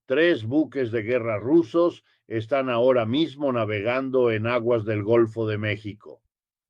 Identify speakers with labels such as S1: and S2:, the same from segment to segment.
S1: 3 buques de guerra rusos están ahora mismo navegando en aguas del Golfo de México.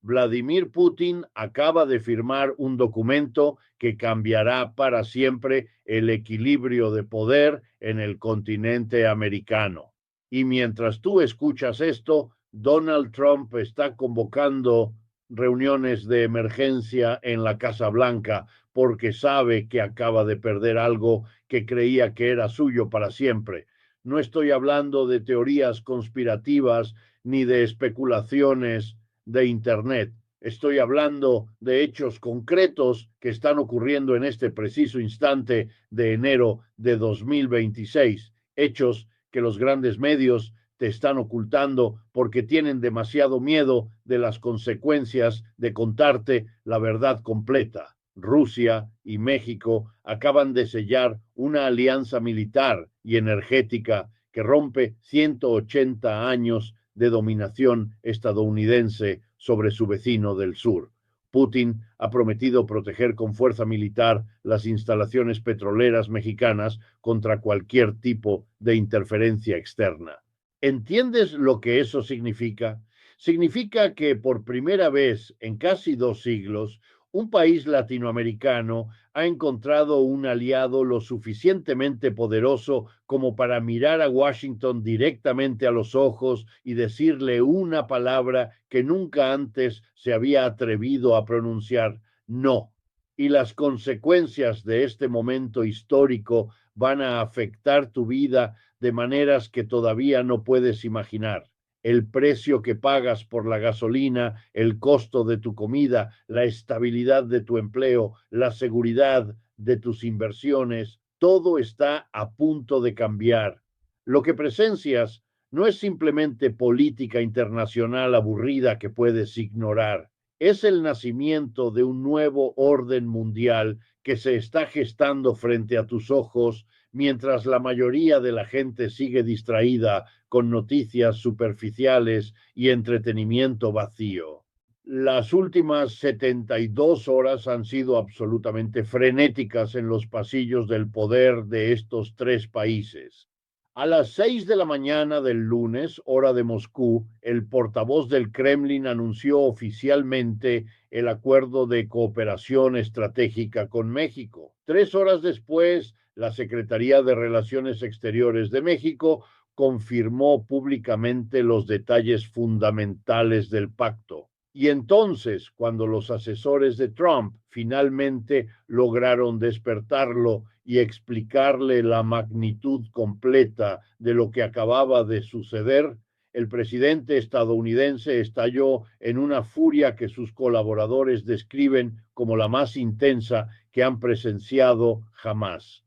S1: Vladimir Putin acaba de firmar un documento que cambiará para siempre el equilibrio de poder en el continente americano. Y mientras tú escuchas esto, Donald Trump está convocando reuniones de emergencia en la Casa Blanca porque sabe que acaba de perder algo que creía que era suyo para siempre. No estoy hablando de teorías conspirativas ni de especulaciones de Internet. Estoy hablando de hechos concretos que están ocurriendo en este preciso instante de enero de 2026. Hechos que los grandes medios te están ocultando porque tienen demasiado miedo de las consecuencias de contarte la verdad completa. Rusia y México acaban de sellar una alianza militar y energética que rompe 180 años de dominación estadounidense sobre su vecino del sur. Putin ha prometido proteger con fuerza militar las instalaciones petroleras mexicanas contra cualquier tipo de interferencia externa. ¿Entiendes lo que eso significa? Significa que por primera vez en casi 2 siglos, un país latinoamericano ha encontrado un aliado lo suficientemente poderoso como para mirar a Washington directamente a los ojos y decirle una palabra que nunca antes se había atrevido a pronunciar: no. Y las consecuencias de este momento histórico van a afectar tu vida de maneras que todavía no puedes imaginar. El precio que pagas por la gasolina, el costo de tu comida, la estabilidad de tu empleo, la seguridad de tus inversiones, todo está a punto de cambiar. Lo que presencias no es simplemente política internacional aburrida que puedes ignorar. Es el nacimiento de un nuevo orden mundial que se está gestando frente a tus ojos mientras la mayoría de la gente sigue distraída con noticias superficiales y entretenimiento vacío. Las últimas 72 horas han sido absolutamente frenéticas en los pasillos del poder de estos 3 países. A las 6 de la mañana del lunes, hora de Moscú, el portavoz del Kremlin anunció oficialmente el acuerdo de cooperación estratégica con México. 3 horas después, la Secretaría de Relaciones Exteriores de México confirmó públicamente los detalles fundamentales del pacto. Y entonces, cuando los asesores de Trump finalmente lograron despertarlo y explicarle la magnitud completa de lo que acababa de suceder, el presidente estadounidense estalló en una furia que sus colaboradores describen como la más intensa que han presenciado jamás.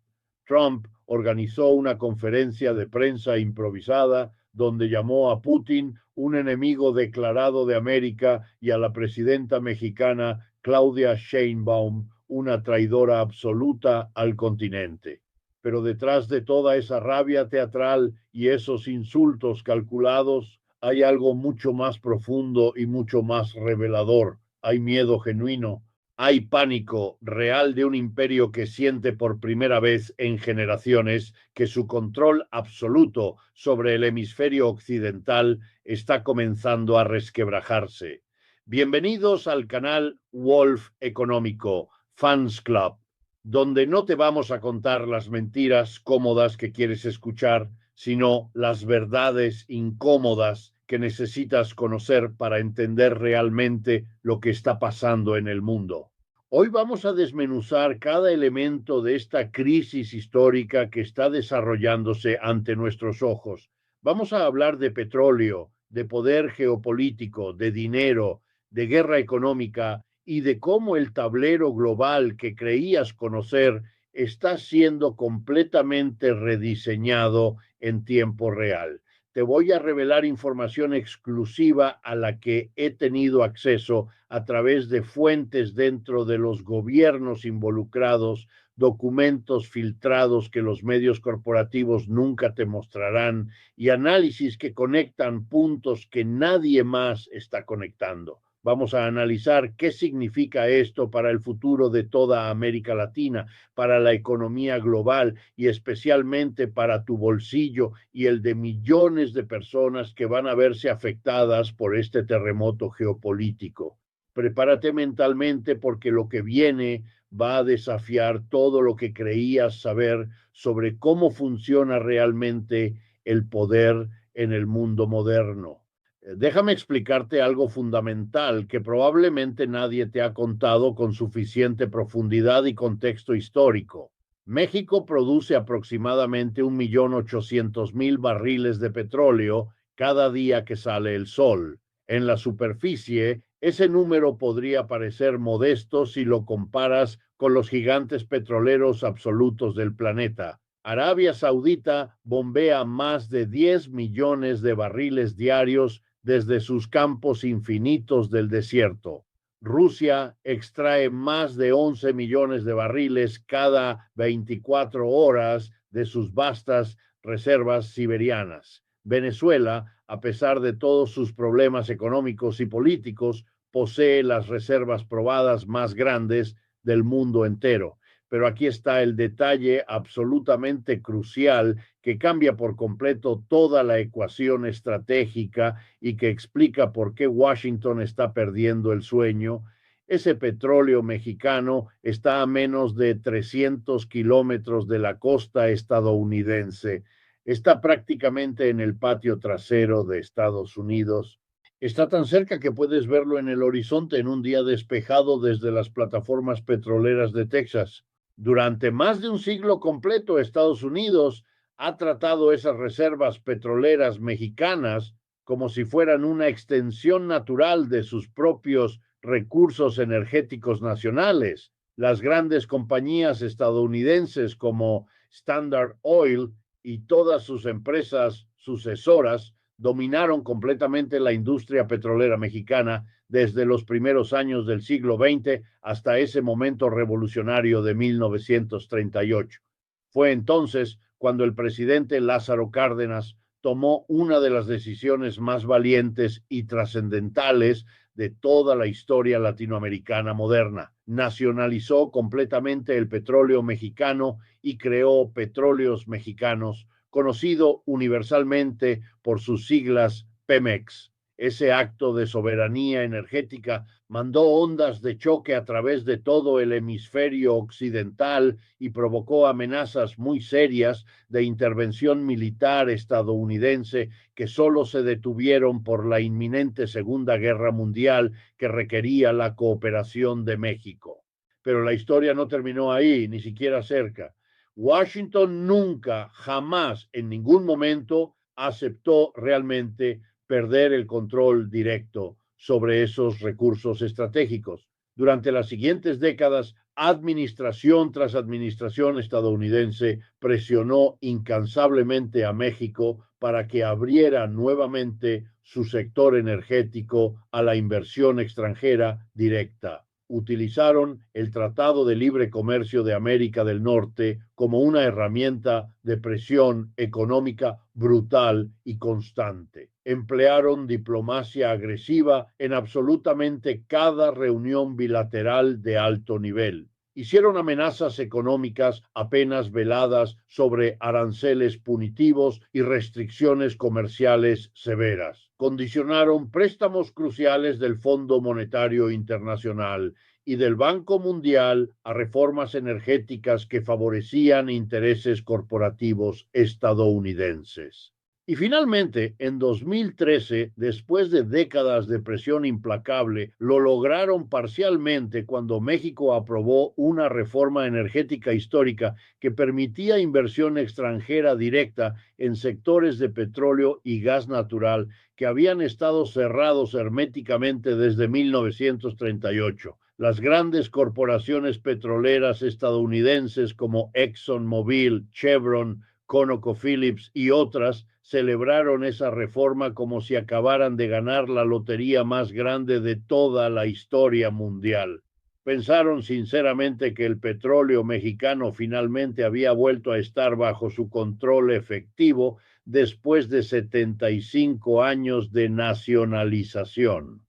S1: Trump organizó una conferencia de prensa improvisada donde llamó a Putin un enemigo declarado de América y a la presidenta mexicana Claudia Sheinbaum una traidora absoluta al continente. Pero detrás de toda esa rabia teatral y esos insultos calculados hay algo mucho más profundo y mucho más revelador. Hay miedo genuino, hay pánico real de un imperio que siente por primera vez en generaciones que su control absoluto sobre el hemisferio occidental está comenzando a resquebrajarse. Bienvenidos al canal Wolf Económico, Fans Club, donde no te vamos a contar las mentiras cómodas que quieres escuchar, sino las verdades incómodas que necesitas conocer para entender realmente lo que está pasando en el mundo. Hoy vamos a desmenuzar cada elemento de esta crisis histórica que está desarrollándose ante nuestros ojos. Vamos a hablar de petróleo, de poder geopolítico, de dinero, de guerra económica y de cómo el tablero global que creías conocer está siendo completamente rediseñado en tiempo real. Te voy a revelar información exclusiva a la que he tenido acceso a través de fuentes dentro de los gobiernos involucrados, documentos filtrados que los medios corporativos nunca te mostrarán y análisis que conectan puntos que nadie más está conectando. Vamos a analizar qué significa esto para el futuro de toda América Latina, para la economía global y especialmente para tu bolsillo y el de millones de personas que van a verse afectadas por este terremoto geopolítico. Prepárate mentalmente porque lo que viene va a desafiar todo lo que creías saber sobre cómo funciona realmente el poder en el mundo moderno. Déjame explicarte algo fundamental que probablemente nadie te ha contado con suficiente profundidad y contexto histórico. México produce aproximadamente 1.800.000 barriles de petróleo cada día que sale el sol. En la superficie, ese número podría parecer modesto si lo comparas con los gigantes petroleros absolutos del planeta. Arabia Saudita bombea más de 10 millones de barriles diarios desde sus campos infinitos del desierto. Rusia extrae más de 11 millones de barriles cada 24 horas de sus vastas reservas siberianas. Venezuela, a pesar de todos sus problemas económicos y políticos, posee las reservas probadas más grandes del mundo entero. Pero aquí está el detalle absolutamente crucial que cambia por completo toda la ecuación estratégica y que explica por qué Washington está perdiendo el sueño. Ese petróleo mexicano está a menos de 300 kilómetros de la costa estadounidense. Está prácticamente en el patio trasero de Estados Unidos. Está tan cerca que puedes verlo en el horizonte en un día despejado desde las plataformas petroleras de Texas. Durante más de un siglo completo, Estados Unidos ha tratado esas reservas petroleras mexicanas como si fueran una extensión natural de sus propios recursos energéticos nacionales. Las grandes compañías estadounidenses como Standard Oil y todas sus empresas sucesoras dominaron completamente la industria petrolera mexicana desde los primeros años del siglo XX hasta ese momento revolucionario de 1938. Fue entonces cuando el presidente Lázaro Cárdenas tomó una de las decisiones más valientes y trascendentales de toda la historia latinoamericana moderna. Nacionalizó completamente el petróleo mexicano y creó Petróleos Mexicanos, conocido universalmente por sus siglas Pemex. Ese acto de soberanía energética mandó ondas de choque a través de todo el hemisferio occidental y provocó amenazas muy serias de intervención militar estadounidense que solo se detuvieron por la inminente Segunda Guerra Mundial que requería la cooperación de México. Pero la historia no terminó ahí, ni siquiera cerca. Washington nunca, jamás, en ningún momento aceptó realmente perder el control directo sobre esos recursos estratégicos. Durante las siguientes décadas, administración tras administración estadounidense presionó incansablemente a México para que abriera nuevamente su sector energético a la inversión extranjera directa. Utilizaron el Tratado de Libre Comercio de América del Norte como una herramienta de presión económica brutal y constante. Emplearon diplomacia agresiva en absolutamente cada reunión bilateral de alto nivel. Hicieron amenazas económicas apenas veladas sobre aranceles punitivos y restricciones comerciales severas. Condicionaron préstamos cruciales del Fondo Monetario Internacional y del Banco Mundial a reformas energéticas que favorecían intereses corporativos estadounidenses. Y finalmente, en 2013, después de décadas de presión implacable, lo lograron parcialmente cuando México aprobó una reforma energética histórica que permitía inversión extranjera directa en sectores de petróleo y gas natural que habían estado cerrados herméticamente desde 1938. Las grandes corporaciones petroleras estadounidenses como ExxonMobil, Chevron, ConocoPhillips y otras celebraron esa reforma como si acabaran de ganar la lotería más grande de toda la historia mundial. Pensaron sinceramente que el petróleo mexicano finalmente había vuelto a estar bajo su control efectivo después de 75 años de nacionalización.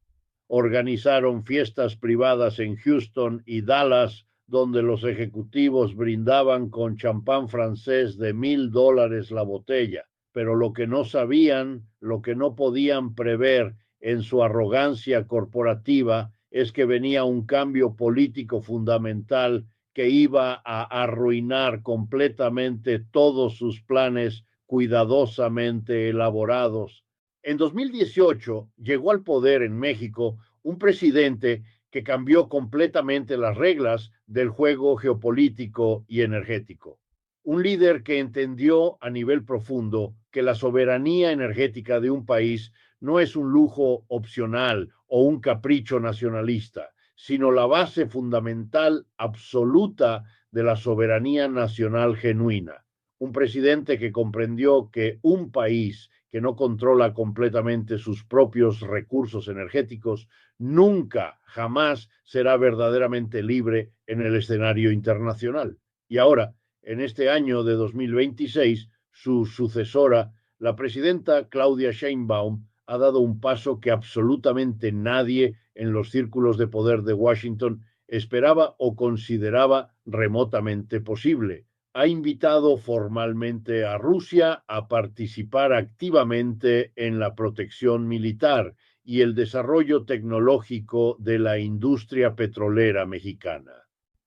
S1: organizaron fiestas privadas en Houston y Dallas, donde los ejecutivos brindaban con champán francés de $1,000 la botella. Pero lo que no sabían, lo que no podían prever en su arrogancia corporativa, es que venía un cambio político fundamental que iba a arruinar completamente todos sus planes cuidadosamente elaborados. En 2018 llegó al poder en México un presidente que cambió completamente las reglas del juego geopolítico y energético. Un líder que entendió a nivel profundo que la soberanía energética de un país no es un lujo opcional o un capricho nacionalista, sino la base fundamental absoluta de la soberanía nacional genuina. Un presidente que comprendió que un país que no controla completamente sus propios recursos energéticos nunca, jamás será verdaderamente libre en el escenario internacional. Y ahora, en este año de 2026, su sucesora, la presidenta Claudia Sheinbaum, ha dado un paso que absolutamente nadie en los círculos de poder de Washington esperaba o consideraba remotamente posible. Ha invitado formalmente a Rusia a participar activamente en la protección militar y el desarrollo tecnológico de la industria petrolera mexicana.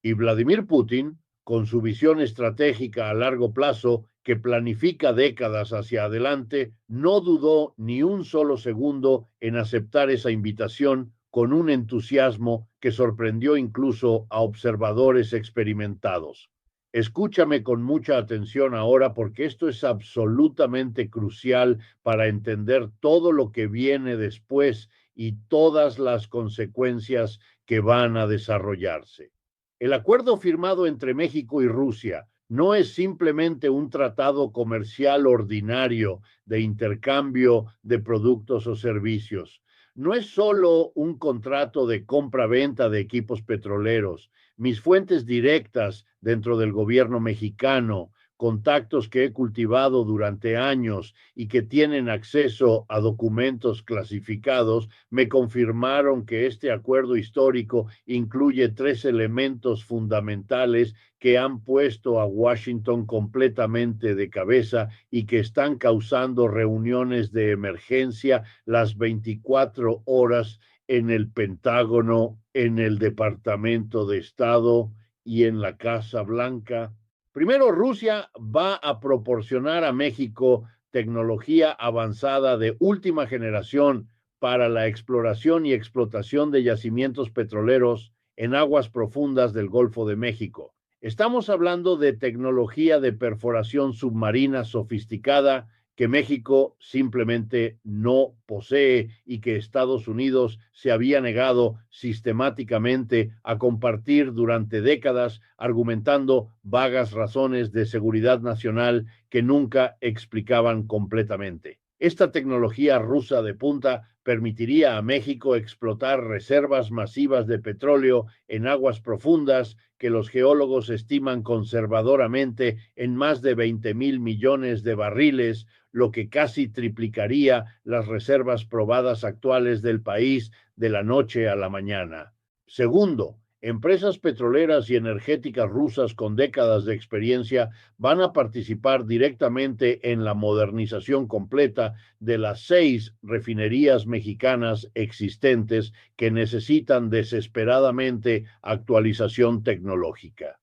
S1: Y Vladimir Putin, con su visión estratégica a largo plazo que planifica décadas hacia adelante, no dudó ni un solo segundo en aceptar esa invitación con un entusiasmo que sorprendió incluso a observadores experimentados. Escúchame con mucha atención ahora porque esto es absolutamente crucial para entender todo lo que viene después y todas las consecuencias que van a desarrollarse. El acuerdo firmado entre México y Rusia no es simplemente un tratado comercial ordinario de intercambio de productos o servicios. No es solo un contrato de compra-venta de equipos petroleros. Mis fuentes directas dentro del gobierno mexicano, contactos que he cultivado durante años y que tienen acceso a documentos clasificados, me confirmaron que este acuerdo histórico incluye 3 elementos fundamentales que han puesto a Washington completamente de cabeza y que están causando reuniones de emergencia las 24 horas en el Pentágono, en el Departamento de Estado y en la Casa Blanca. Primero, Rusia va a proporcionar a México tecnología avanzada de última generación para la exploración y explotación de yacimientos petroleros en aguas profundas del Golfo de México. Estamos hablando de tecnología de perforación submarina sofisticada que México simplemente no posee y que Estados Unidos se había negado sistemáticamente a compartir durante décadas, argumentando vagas razones de seguridad nacional que nunca explicaban completamente. Esta tecnología rusa de punta permitiría a México explotar reservas masivas de petróleo en aguas profundas que los geólogos estiman conservadoramente en más de 20,000 millones de barriles, lo que casi triplicaría las reservas probadas actuales del país de la noche a la mañana. Segundo, empresas petroleras y energéticas rusas con décadas de experiencia van a participar directamente en la modernización completa de las 6 refinerías mexicanas existentes que necesitan desesperadamente actualización tecnológica.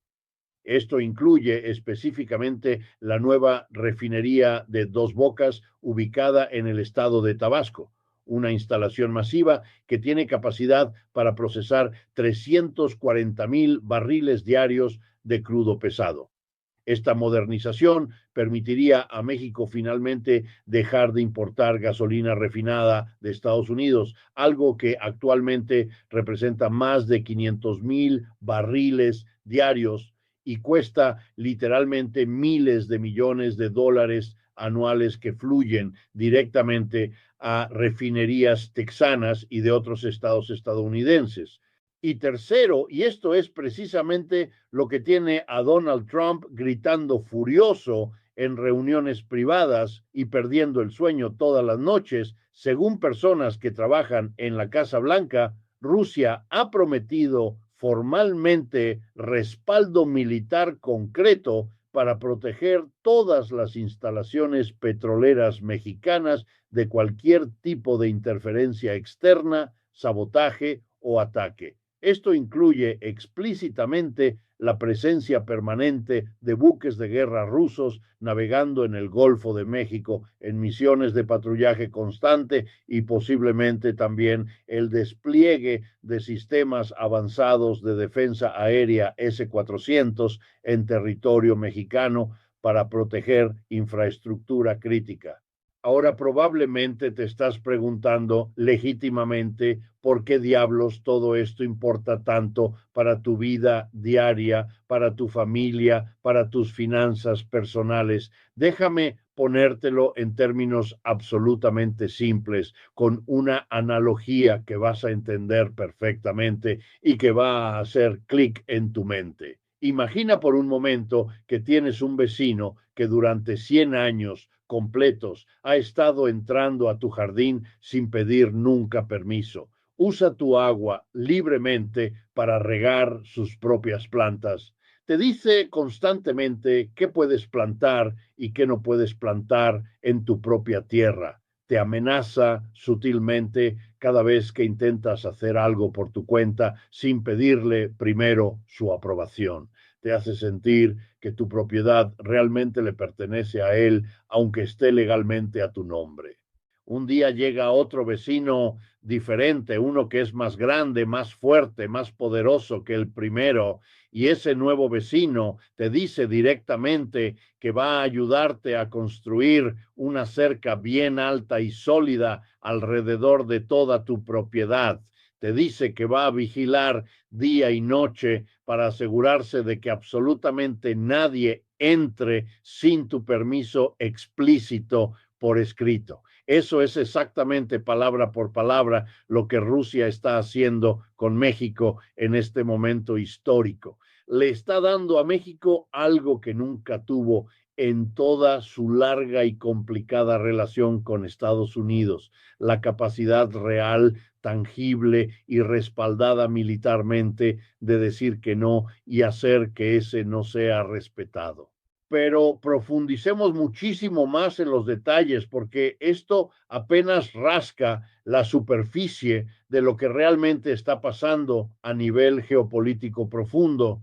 S1: Esto incluye específicamente la nueva refinería de Dos Bocas ubicada en el estado de Tabasco, una instalación masiva que tiene capacidad para procesar 340,000 barriles diarios de crudo pesado. Esta modernización permitiría a México finalmente dejar de importar gasolina refinada de Estados Unidos, algo que actualmente representa más de 500,000 barriles diarios y cuesta literalmente miles de millones de dólares anuales que fluyen directamente a refinerías texanas y de otros estados estadounidenses. Y tercero, y esto es precisamente lo que tiene a Donald Trump gritando furioso en reuniones privadas y perdiendo el sueño todas las noches, según personas que trabajan en la Casa Blanca, Rusia ha prometido formalmente respaldo militar concreto para proteger todas las instalaciones petroleras mexicanas de cualquier tipo de interferencia externa, sabotaje o ataque. Esto incluye explícitamente la presencia permanente de buques de guerra rusos navegando en el Golfo de México en misiones de patrullaje constante y posiblemente también el despliegue de sistemas avanzados de defensa aérea S-400 en territorio mexicano para proteger infraestructura crítica. Ahora probablemente te estás preguntando legítimamente por qué diablos todo esto importa tanto para tu vida diaria, para tu familia, para tus finanzas personales. Déjame ponértelo en términos absolutamente simples, con una analogía que vas a entender perfectamente y que va a hacer clic en tu mente. Imagina por un momento que tienes un vecino que durante 100 años completos ha estado entrando a tu jardín sin pedir nunca permiso. Usa tu agua libremente para regar sus propias plantas. Te dice constantemente qué puedes plantar y qué no puedes plantar en tu propia tierra. Te amenaza sutilmente cada vez que intentas hacer algo por tu cuenta sin pedirle primero su aprobación. Te hace sentir que tu propiedad realmente le pertenece a él, aunque esté legalmente a tu nombre. Un día llega otro vecino diferente, uno que es más grande, más fuerte, más poderoso que el primero, y ese nuevo vecino te dice directamente que va a ayudarte a construir una cerca bien alta y sólida alrededor de toda tu propiedad. Te dice que va a vigilar día y noche para asegurarse de que absolutamente nadie entre sin tu permiso explícito por escrito. Eso es exactamente palabra por palabra lo que Rusia está haciendo con México en este momento histórico. Le está dando a México algo que nunca tuvo en toda su larga y complicada relación con Estados Unidos, la capacidad real, tangible y respaldada militarmente de decir que no y hacer que ese no sea respetado. Pero profundicemos muchísimo más en los detalles porque esto apenas rasca la superficie de lo que realmente está pasando a nivel geopolítico profundo.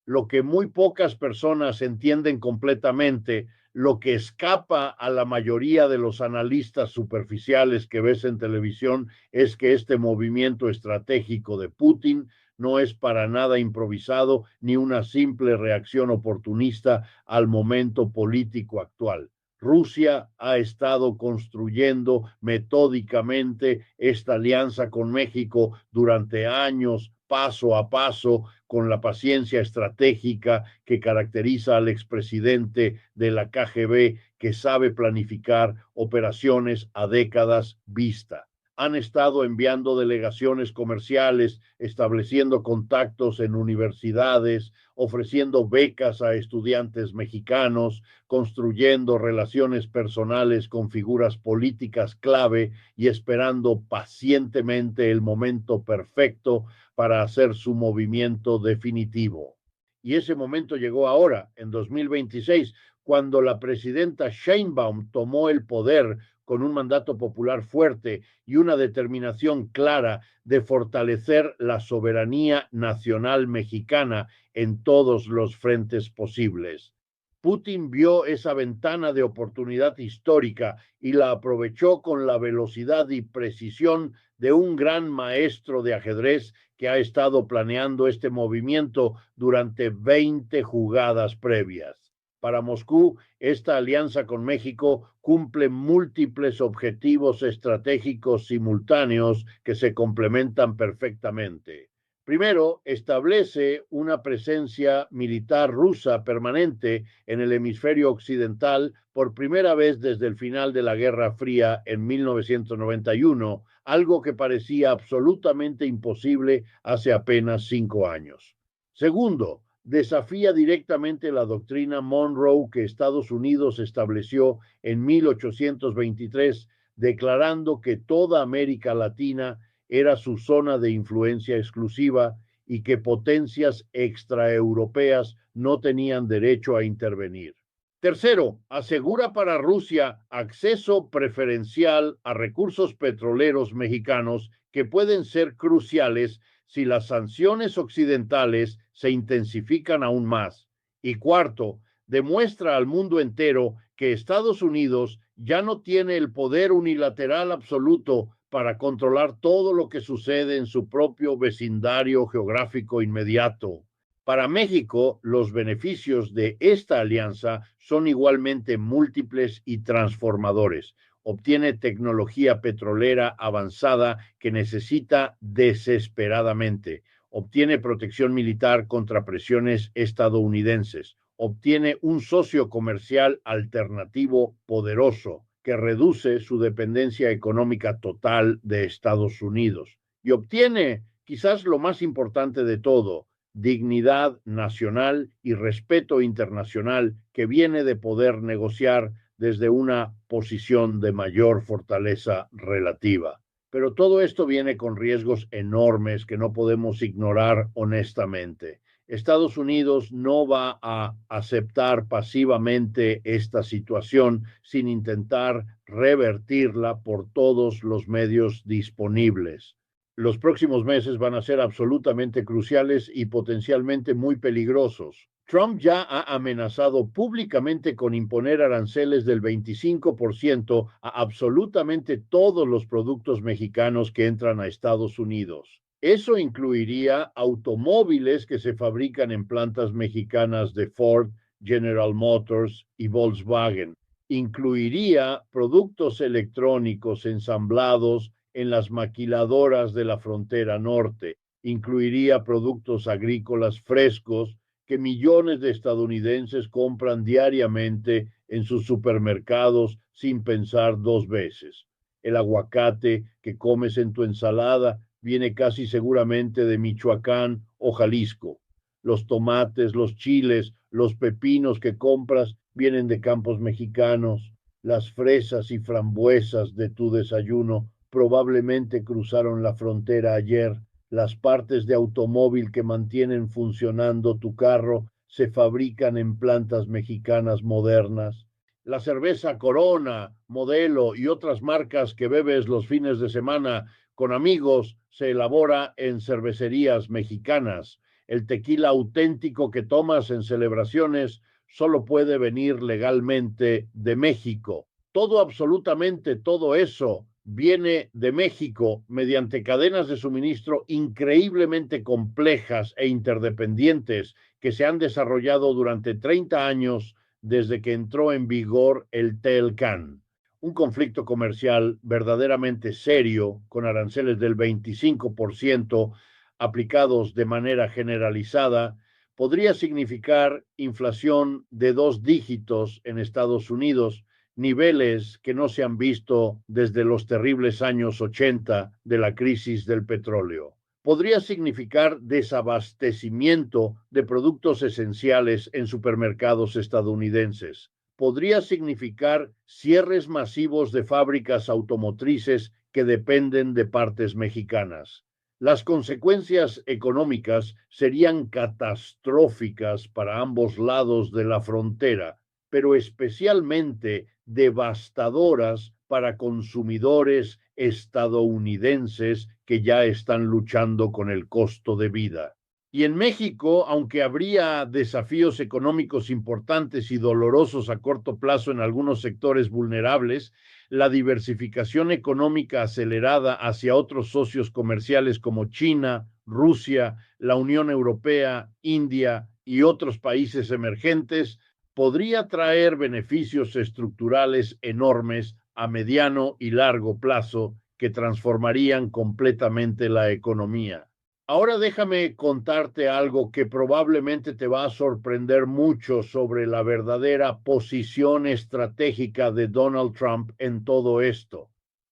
S1: Lo que muy pocas personas entienden completamente, lo que escapa a la mayoría de los analistas superficiales que ves en televisión, es que este movimiento estratégico de Putin no es para nada improvisado ni una simple reacción oportunista al momento político actual. Rusia ha estado construyendo metódicamente esta alianza con México durante años, paso a paso, con la paciencia estratégica que caracteriza al expresidente de la KGB, que sabe planificar operaciones a décadas vista. Han estado enviando delegaciones comerciales, estableciendo contactos en universidades, ofreciendo becas a estudiantes mexicanos, construyendo relaciones personales con figuras políticas clave y esperando pacientemente el momento perfecto para hacer su movimiento definitivo. Y ese momento llegó ahora, en 2026, cuando la presidenta Sheinbaum tomó el poder con un mandato popular fuerte y una determinación clara de fortalecer la soberanía nacional mexicana en todos los frentes posibles. Putin vio esa ventana de oportunidad histórica y la aprovechó con la velocidad y precisión de un gran maestro de ajedrez que ha estado planeando este movimiento durante 20 jugadas previas. Para Moscú, esta alianza con México cumple múltiples objetivos estratégicos simultáneos que se complementan perfectamente. Primero, establece una presencia militar rusa permanente en el hemisferio occidental por primera vez desde el final de la Guerra Fría en 1991, algo que parecía absolutamente imposible hace apenas 5 años. Segundo, desafía directamente la doctrina Monroe que Estados Unidos estableció en 1823, declarando que toda América Latina era su zona de influencia exclusiva y que potencias extraeuropeas no tenían derecho a intervenir. Tercero, asegura para Rusia acceso preferencial a recursos petroleros mexicanos que pueden ser cruciales si las sanciones occidentales se intensifican aún más. Y cuarto, demuestra al mundo entero que Estados Unidos ya no tiene el poder unilateral absoluto para controlar todo lo que sucede en su propio vecindario geográfico inmediato. Para México, los beneficios de esta alianza son igualmente múltiples y transformadores. Obtiene tecnología petrolera avanzada que necesita desesperadamente. Obtiene protección militar contra presiones estadounidenses. Obtiene un socio comercial alternativo poderoso que reduce su dependencia económica total de Estados Unidos. Y obtiene, quizás lo más importante de todo, dignidad nacional y respeto internacional que viene de poder negociar desde una posición de mayor fortaleza relativa. Pero todo esto viene con riesgos enormes que no podemos ignorar honestamente. Estados Unidos no va a aceptar pasivamente esta situación sin intentar revertirla por todos los medios disponibles. Los próximos meses van a ser absolutamente cruciales y potencialmente muy peligrosos. Trump ya ha amenazado públicamente con imponer aranceles del 25% a absolutamente todos los productos mexicanos que entran a Estados Unidos. Eso incluiría automóviles que se fabrican en plantas mexicanas de Ford, General Motors y Volkswagen. Incluiría productos electrónicos ensamblados en las maquiladoras de la frontera norte. Incluiría productos agrícolas frescos que millones de estadounidenses compran diariamente en sus supermercados sin pensar dos veces. El aguacate que comes en tu ensalada viene casi seguramente de Michoacán o Jalisco. Los tomates, los chiles, los pepinos que compras vienen de campos mexicanos. Las fresas y frambuesas de tu desayuno probablemente cruzaron la frontera ayer. Las partes de automóvil que mantienen funcionando tu carro se fabrican en plantas mexicanas modernas. La cerveza Corona, Modelo y otras marcas que bebes los fines de semana con amigos se elabora en cervecerías mexicanas. El tequila auténtico que tomas en celebraciones solo puede venir legalmente de México. Todo, absolutamente todo eso viene de México mediante cadenas de suministro increíblemente complejas e interdependientes que se han desarrollado durante 30 años desde que entró en vigor el TELCAN, un conflicto comercial verdaderamente serio con aranceles del 25% aplicados de manera generalizada. Podría significar inflación de 2 dígitos en Estados Unidos, niveles que no se han visto desde los terribles años 80 de la crisis del petróleo. Podría significar desabastecimiento de productos esenciales en supermercados estadounidenses. Podría significar cierres masivos de fábricas automotrices que dependen de partes mexicanas. Las consecuencias económicas serían catastróficas para ambos lados de la frontera, pero especialmente devastadoras para consumidores estadounidenses que ya están luchando con el costo de vida. Y en México, aunque habría desafíos económicos importantes y dolorosos a corto plazo en algunos sectores vulnerables, la diversificación económica acelerada hacia otros socios comerciales como China, Rusia, la Unión Europea, India y otros países emergentes podría traer beneficios estructurales enormes a mediano y largo plazo que transformarían completamente la economía. Ahora déjame contarte algo que probablemente te va a sorprender mucho sobre la verdadera posición estratégica de Donald Trump en todo esto.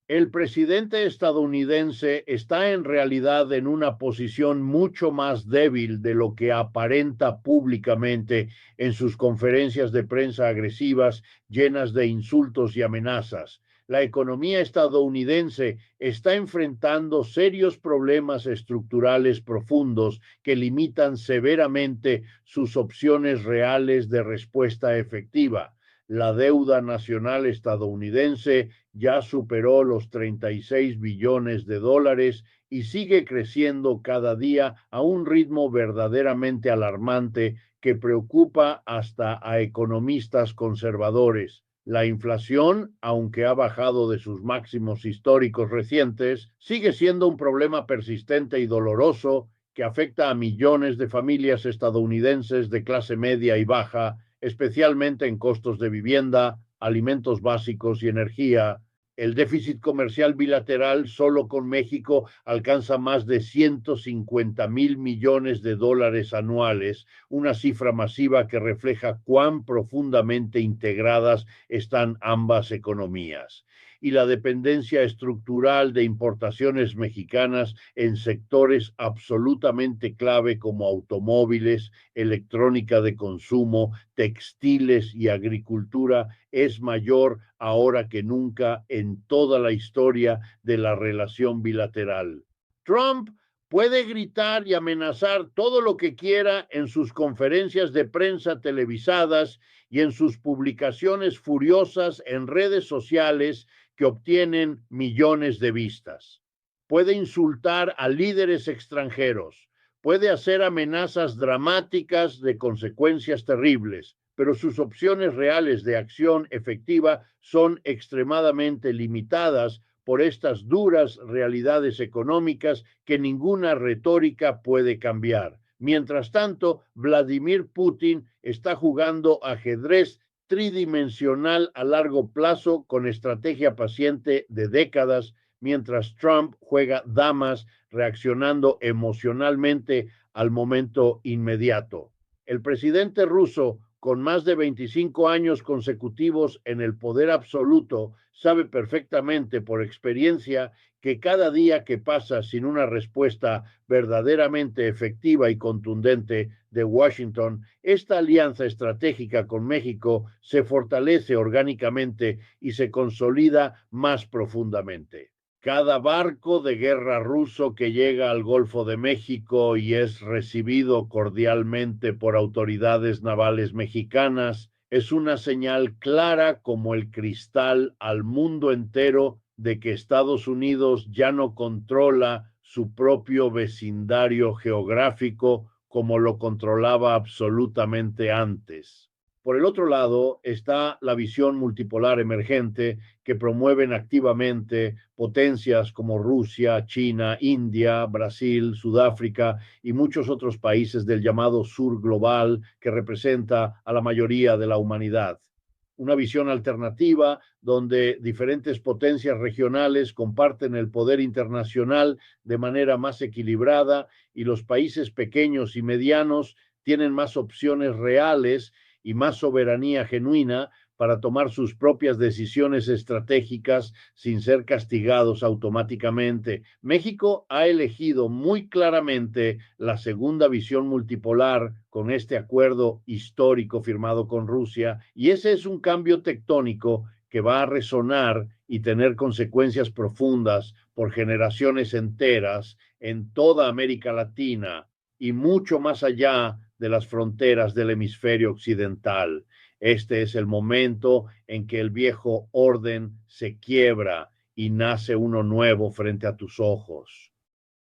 S1: El presidente estadounidense está en realidad en una posición mucho más débil de lo que aparenta públicamente en sus conferencias de prensa agresivas llenas de insultos y amenazas. La economía estadounidense está enfrentando serios problemas estructurales profundos que limitan severamente sus opciones reales de respuesta efectiva. La deuda nacional estadounidense ya superó los 36 billones de dólares y sigue creciendo cada día a un ritmo verdaderamente alarmante que preocupa hasta a economistas conservadores. La inflación, aunque ha bajado de sus máximos históricos recientes, sigue siendo un problema persistente y doloroso que afecta a millones de familias estadounidenses de clase media y baja, especialmente en costos de vivienda, alimentos básicos y energía. El déficit comercial bilateral solo con México alcanza más de 150,000 millones de dólares anuales, una cifra masiva que refleja cuán profundamente integradas están ambas economías. Y la dependencia estructural de importaciones mexicanas en sectores absolutamente clave como automóviles, electrónica de consumo, textiles y agricultura es mayor ahora que nunca en toda la historia de la relación bilateral. Trump puede gritar y amenazar todo lo que quiera en sus conferencias de prensa televisadas y en sus publicaciones furiosas en redes sociales que obtienen millones de vistas. Puede insultar a líderes extranjeros, puede hacer amenazas dramáticas de consecuencias terribles, pero sus opciones reales de acción efectiva son extremadamente limitadas por estas duras realidades económicas que ninguna retórica puede cambiar. Mientras tanto, Vladimir Putin está jugando ajedrez tridimensional a largo plazo con estrategia paciente de décadas, mientras Trump juega damas reaccionando emocionalmente al momento inmediato. El presidente ruso, con más de 25 años consecutivos en el poder absoluto, sabe perfectamente por experiencia que cada día que pasa sin una respuesta verdaderamente efectiva y contundente de Washington, esta alianza estratégica con México se fortalece orgánicamente y se consolida más profundamente. Cada barco de guerra ruso que llega al Golfo de México y es recibido cordialmente por autoridades navales mexicanas es una señal clara como el cristal al mundo entero de que Estados Unidos ya no controla su propio vecindario geográfico como lo controlaba absolutamente antes. Por el otro lado está la visión multipolar emergente que promueven activamente potencias como Rusia, China, India, Brasil, Sudáfrica y muchos otros países del llamado sur global que representa a la mayoría de la humanidad. Una visión alternativa donde diferentes potencias regionales comparten el poder internacional de manera más equilibrada y los países pequeños y medianos tienen más opciones reales y más soberanía genuina para tomar sus propias decisiones estratégicas sin ser castigados automáticamente. México ha elegido muy claramente la segunda visión multipolar con este acuerdo histórico firmado con Rusia, y ese es un cambio tectónico que va a resonar y tener consecuencias profundas por generaciones enteras en toda América Latina y mucho más allá de las fronteras del hemisferio occidental. Este es el momento en que el viejo orden se quiebra y nace uno nuevo frente a tus ojos.